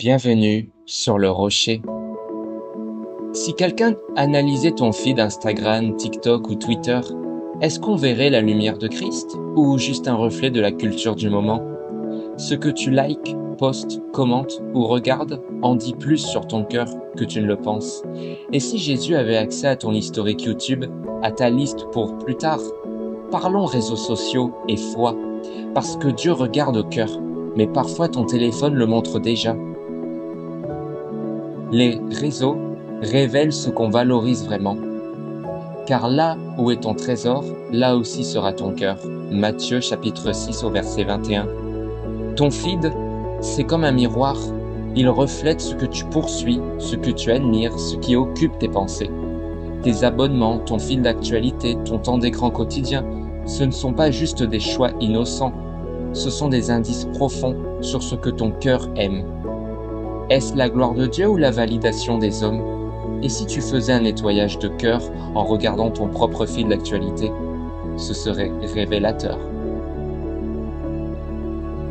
Bienvenue sur le rocher. Si quelqu'un analysait ton feed Instagram, TikTok ou Twitter, est-ce qu'on verrait la lumière de Christ ou juste un reflet de la culture du moment? Ce que tu likes, postes, commentes ou regardes en dit plus sur ton cœur que tu ne le penses. Et si Jésus avait accès à ton historique YouTube, à ta liste pour plus tard? Parlons réseaux sociaux et foi, parce que Dieu regarde au cœur, mais parfois ton téléphone le montre déjà. Les réseaux révèlent ce qu'on valorise vraiment. Car là où est ton trésor, là aussi sera ton cœur. Matthieu chapitre 6 au verset 21. Ton feed, c'est comme un miroir. Il reflète ce que tu poursuis, ce que tu admires, ce qui occupe tes pensées. Tes abonnements, ton fil d'actualité, ton temps d'écran quotidien, ce ne sont pas juste des choix innocents. Ce sont des indices profonds sur ce que ton cœur aime. Est-ce la gloire de Dieu ou la validation des hommes? Et si tu faisais un nettoyage de cœur en regardant ton propre fil d'actualité? Ce serait révélateur.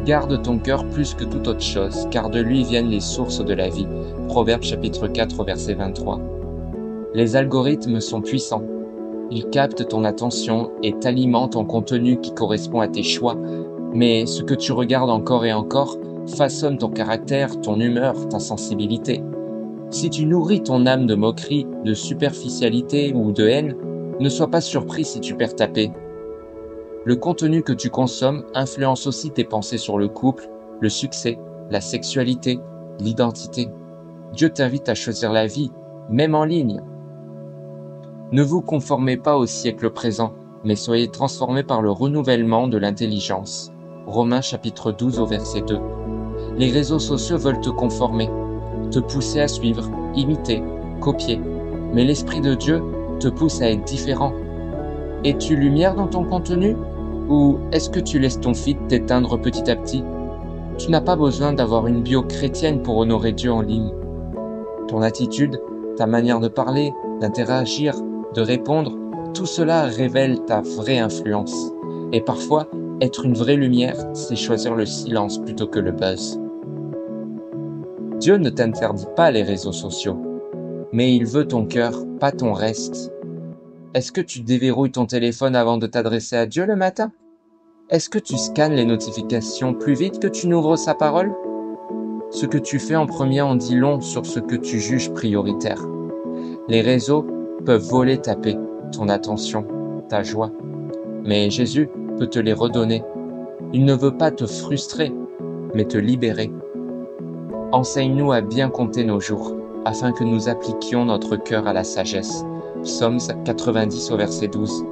Garde ton cœur plus que toute autre chose, car de lui viennent les sources de la vie. Proverbe chapitre 4 verset 23. Les algorithmes sont puissants. Ils captent ton attention et t'alimentent en contenu qui correspond à tes choix. Mais ce que tu regardes encore et encore façonne ton caractère, ton humeur, ta sensibilité. Si tu nourris ton âme de moquerie, de superficialité ou de haine, ne sois pas surpris si tu perds ta paix. Le contenu que tu consommes influence aussi tes pensées sur le couple, le succès, la sexualité, l'identité. Dieu t'invite à choisir la vie, même en ligne. Ne vous conformez pas au siècle présent, mais soyez transformés par le renouvellement de l'intelligence. Romains chapitre 12 au verset 2. Les réseaux sociaux veulent te conformer, te pousser à suivre, imiter, copier. Mais l'Esprit de Dieu te pousse à être différent. Es-tu lumière dans ton contenu? Ou est-ce que tu laisses ton feed t'éteindre petit à petit? Tu n'as pas besoin d'avoir une bio chrétienne pour honorer Dieu en ligne. Ton attitude, ta manière de parler, d'interagir, de répondre, tout cela révèle ta vraie influence. Et parfois, être une vraie lumière, c'est choisir le silence plutôt que le buzz. Dieu ne t'interdit pas les réseaux sociaux, mais il veut ton cœur, pas ton reste. Est-ce que tu déverrouilles ton téléphone avant de t'adresser à Dieu le matin? Est-ce que tu scannes les notifications plus vite que tu n'ouvres sa parole? Ce que tu fais en premier en dit long sur ce que tu juges prioritaire. Les réseaux peuvent voler ta paix, ton attention, ta joie. Mais Jésus peut te les redonner. Il ne veut pas te frustrer, mais te libérer. Enseigne-nous à bien compter nos jours, afin que nous appliquions notre cœur à la sagesse. Psaume 90 au verset 12.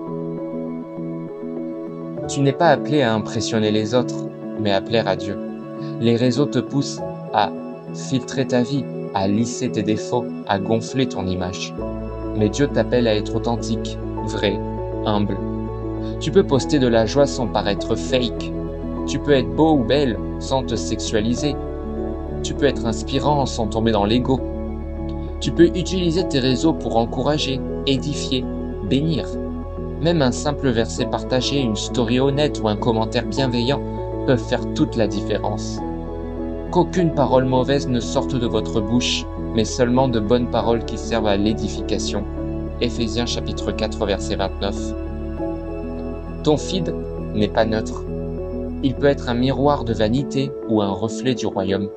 Tu n'es pas appelé à impressionner les autres, mais à plaire à Dieu. Les réseaux te poussent à filtrer ta vie, à lisser tes défauts, à gonfler ton image. Mais Dieu t'appelle à être authentique, vrai, humble. Tu peux poster de la joie sans paraître fake. Tu peux être beau ou belle sans te sexualiser. Tu peux être inspirant sans tomber dans l'ego. Tu peux utiliser tes réseaux pour encourager, édifier, bénir. Même un simple verset partagé, une story honnête ou un commentaire bienveillant peuvent faire toute la différence. Qu'aucune parole mauvaise ne sorte de votre bouche, mais seulement de bonnes paroles qui servent à l'édification. Éphésiens chapitre 4 verset 29. Ton feed n'est pas neutre. Il peut être un miroir de vanité ou un reflet du royaume.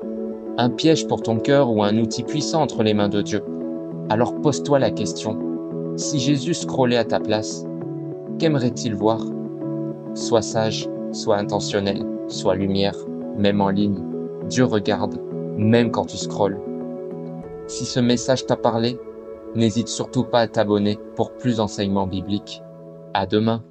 Un piège pour ton cœur ou un outil puissant entre les mains de Dieu. Alors pose-toi la question, si Jésus scrollait à ta place, qu'aimerait-il voir? Sois sage, sois intentionnel, sois lumière, même en ligne. Dieu regarde, même quand tu scrolles. Si ce message t'a parlé, n'hésite surtout pas à t'abonner pour plus d'enseignements bibliques. À demain.